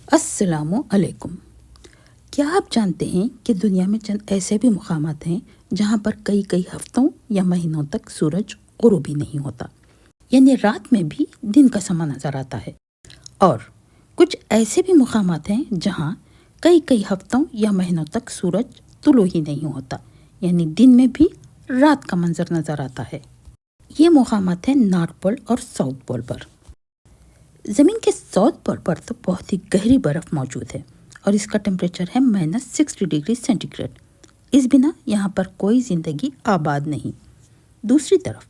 السلام علیکم۔ کیا آپ جانتے ہیں کہ دنیا میں چند ایسے بھی مقامات ہیں جہاں پر کئی ہفتوں یا مہینوں تک سورج غروب ہی نہیں ہوتا، یعنی رات میں بھی دن کا سما نظر آتا ہے، اور کچھ ایسے بھی مقامات ہیں جہاں کئی ہفتوں یا مہینوں تک سورج طلوع ہی نہیں ہوتا، یعنی دن میں بھی رات کا منظر نظر آتا ہے۔ یہ مقامات ہیں نارتھ پول اور ساؤتھ پول پر۔ زمین کے ساؤتھ پول پر تو بہت ہی گہری برف موجود ہے اور اس کا ٹیمپریچر ہے -60 ڈگری سینٹی گریڈ۔ اس بنا یہاں پر کوئی زندگی آباد نہیں۔ دوسری طرف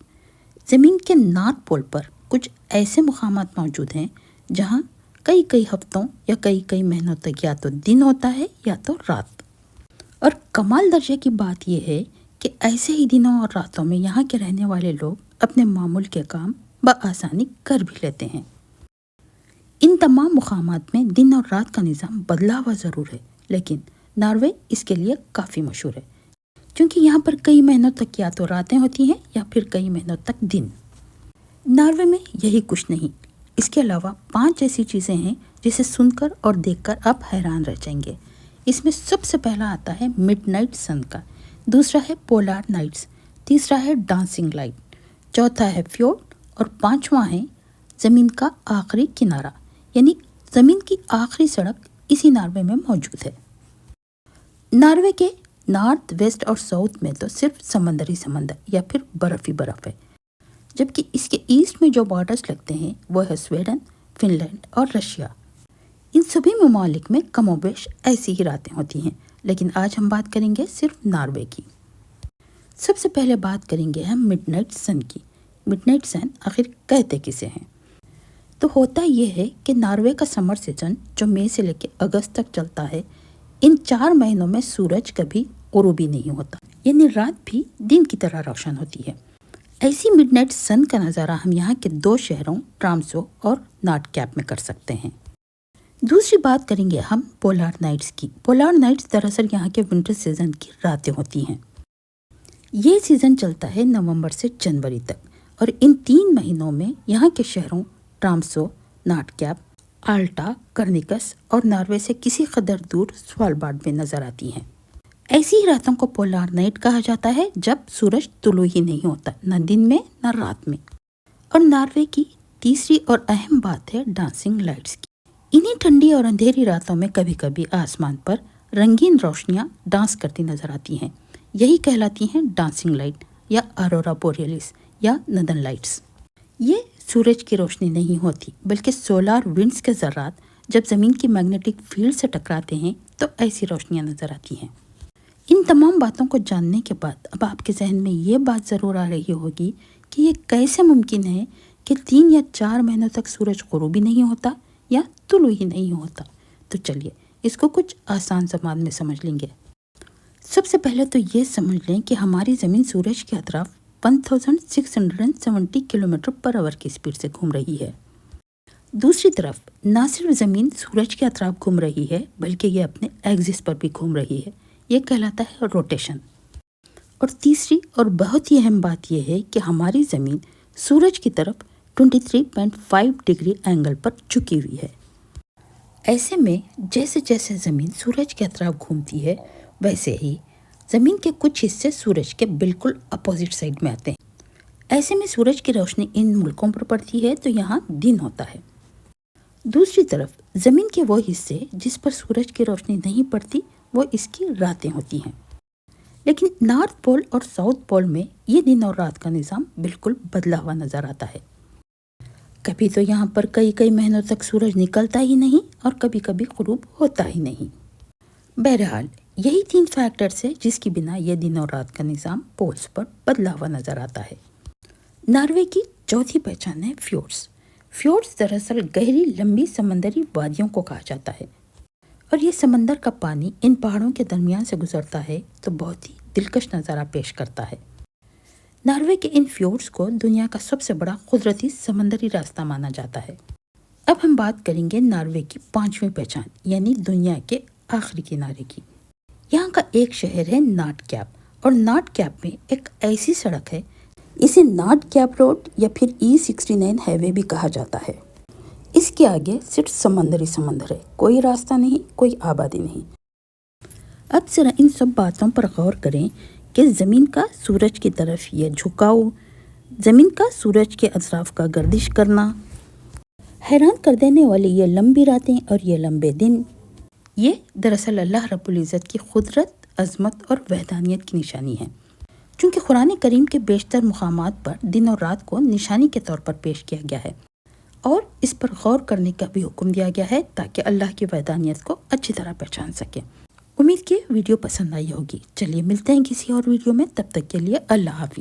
زمین کے نارتھ پول پر کچھ ایسے مقامات موجود ہیں جہاں کئی ہفتوں یا کئی مہینوں تک یا تو دن ہوتا ہے یا تو رات۔ اور کمال درجے کی بات یہ ہے کہ ایسے ہی دنوں اور راتوں میں یہاں کے رہنے والے لوگ اپنے معمول کے کام بآسانی کر بھی لیتے ہیں۔ ان تمام مقامات میں دن اور رات کا نظام بدلا ہوا ضرور ہے، لیکن ناروے اس کے لیے کافی مشہور ہے، کیونکہ یہاں پر کئی مہینوں تک یا تو راتیں ہوتی ہیں یا پھر کئی مہینوں تک دن۔ ناروے میں یہی کچھ نہیں، اس کے علاوہ 5 ایسی چیزیں ہیں جسے سن کر اور دیکھ کر آپ حیران رہ جائیں گے۔ اس میں سب سے پہلا آتا ہے مڈ نائٹ سن کا، دوسرا ہے پولار نائٹس، تیسرا ہے ڈانسنگ لائٹ، چوتھا ہے فیورڈ، اور 5واں ہے زمین کا آخری کنارہ، یعنی زمین کی آخری سڑک اسی ناروے میں موجود ہے۔ ناروے کے نارتھ، ویسٹ اور ساؤتھ میں تو صرف سمندر یا پھر برف ہی برف ہے، جبکہ اس کے ایسٹ میں جو بارڈرز لگتے ہیں وہ ہے سویڈن، فن لینڈ اور رشیا۔ ان سبھی ممالک میں کم و بیش ایسی ہی راتیں ہوتی ہیں، لیکن آج ہم بات کریں گے صرف ناروے کی۔ سب سے پہلے بات کریں گے ہم مڈ نائٹ سن کی۔ مڈ نائٹ سن آخر کہتے کسے ہیں؟ تو ہوتا یہ ہے کہ ناروے کا سمر سیزن جو مئی سے لے کے اگست تک چلتا ہے، ان 4 مہینوں میں سورج کبھی غروب ہی نہیں ہوتا، یعنی رات بھی دن کی طرح روشن ہوتی ہے۔ ایسی مڈ نائٹ سن کا نظارہ ہم یہاں کے 2 شہروں ٹرامسو اور ناٹ کیپ میں کر سکتے ہیں۔ دوسری بات کریں گے ہم پولار نائٹس کی۔ پولار نائٹس دراصل یہاں کے ونٹر سیزن کی راتیں ہوتی ہیں۔ یہ سیزن چلتا ہے نومبر سے جنوری تک، اور ان 3 مہینوں میں یہاں کے شہروں ٹرامسو، ناٹ کیپ، آلٹا، کرنیکس اور ناروے سے کسی قدر دور سوالبارڈ میں نظر آتی ہیں۔ ایسی ہی راتوں کو پولار نائٹ کہا جاتا ہے جب سورج طلوع ہی نہیں ہوتا، نہ دن میں نہ رات میں۔ اور ناروے کی تیسری اور اہم بات ہے ڈانسنگ لائٹس کی۔ انہی ٹھنڈی اور اندھیری راتوں میں کبھی کبھی آسمان پر رنگین روشنیاں ڈانس کرتی نظر آتی ہیں، یہی کہلاتی ہیں ڈانسنگ لائٹ یا آرورا بوریلس یا ندن لائٹس۔ یہ سورج کی روشنی نہیں ہوتی، بلکہ سولار ونڈز کے ذرات جب زمین کی میگنیٹک فیلڈ سے ٹکراتے ہیں تو ایسی روشنیاں نظر آتی ہیں۔ ان تمام باتوں کو جاننے کے بعد اب آپ کے ذہن میں یہ بات ضرور آ رہی ہوگی کہ یہ کیسے ممکن ہے کہ 3 یا 4 مہینوں تک سورج غروب ہی نہیں ہوتا یا طلوع ہی نہیں ہوتا۔ تو چلیے اس کو کچھ آسان زبان میں سمجھ لیں گے۔ سب سے پہلے تو یہ سمجھ لیں کہ ہماری زمین سورج کے اطراف 1670 کلومیٹر پر آور کی سپیڈ سے گھوم رہی ہے۔ دوسری طرف نہ صرف زمین سورج کے اطراف گھوم رہی ہے، بلکہ یہ اپنے ایگزس پر بھی گھوم رہی ہے، یہ کہلاتا ہے روٹیشن۔ اور تیسری اور بہت ہی اہم بات یہ ہے کہ ہماری زمین سورج کی طرف 23.5 ڈگری اینگل پر جھکی ہوئی ہے۔ ایسے میں جیسے جیسے زمین سورج کے اطراف گھومتی ہے، ویسے ہی زمین کے کچھ حصے سورج کے بالکل اپوزٹ سائڈ میں آتے ہیں۔ ایسے میں سورج کی روشنی ان ملکوں پر پڑتی ہے تو یہاں دن ہوتا ہے۔ دوسری طرف زمین کے وہ حصے جس پر سورج کی روشنی نہیں پڑتی، وہ اس کی راتیں ہوتی ہیں۔ لیکن نارتھ پول اور ساؤتھ پول میں یہ دن اور رات کا نظام بالکل بدلا ہوا نظر آتا ہے۔ کبھی تو یہاں پر کئی مہینوں تک سورج نکلتا ہی نہیں اور کبھی کبھی غروب ہوتا ہی نہیں۔ بہرحال یہی 3 فیکٹرز ہیں جس کی بنا یہ دن اور رات کا نظام پولز پر بدلا ہوا نظر آتا ہے۔ ناروے کی چوتھی پہچان ہے فیورڈز۔ فیورڈز دراصل گہری لمبی سمندری وادیوں کو کہا جاتا ہے، اور یہ سمندر کا پانی ان پہاڑوں کے درمیان سے گزرتا ہے تو بہت ہی دلکش نظارہ پیش کرتا ہے۔ ناروے کے ان فیورڈز کو دنیا کا سب سے بڑا قدرتی سمندری راستہ مانا جاتا ہے۔ اب ہم بات کریں گے ناروے کی 5ویں پہچان، یعنی دنیا کے آخری کنارے کی۔ یہاں کا ایک شہر ہے ناٹ کیپ، اور ناٹ کیپ میں ایک ایسی سڑک ہے، اسے ناٹ کیپ روڈ یا پھر E69 ہائی وے بھی کہا جاتا ہے۔ اس کے آگے صرف سمندر ہی سمندر ہے، کوئی راستہ نہیں، کوئی آبادی نہیں۔ اب ذرا ان سب باتوں پر غور کریں کہ زمین کا سورج کی طرف یہ جھکاؤ، زمین کا سورج کے اطراف کا گردش کرنا، حیران کر دینے والی یہ لمبی راتیں اور یہ لمبے دن، یہ دراصل اللہ رب العزت کی قدرت، عظمت اور وحدانیت کی نشانی ہے۔ چونکہ قرآن کریم کے بیشتر مقامات پر دن اور رات کو نشانی کے طور پر پیش کیا گیا ہے اور اس پر غور کرنے کا بھی حکم دیا گیا ہے تاکہ اللہ کی وحدانیت کو اچھی طرح پہچان سکیں۔ امید کہ ویڈیو پسند آئی ہوگی۔ چلیے ملتے ہیں کسی اور ویڈیو میں، تب تک کے لیے اللہ حافظ۔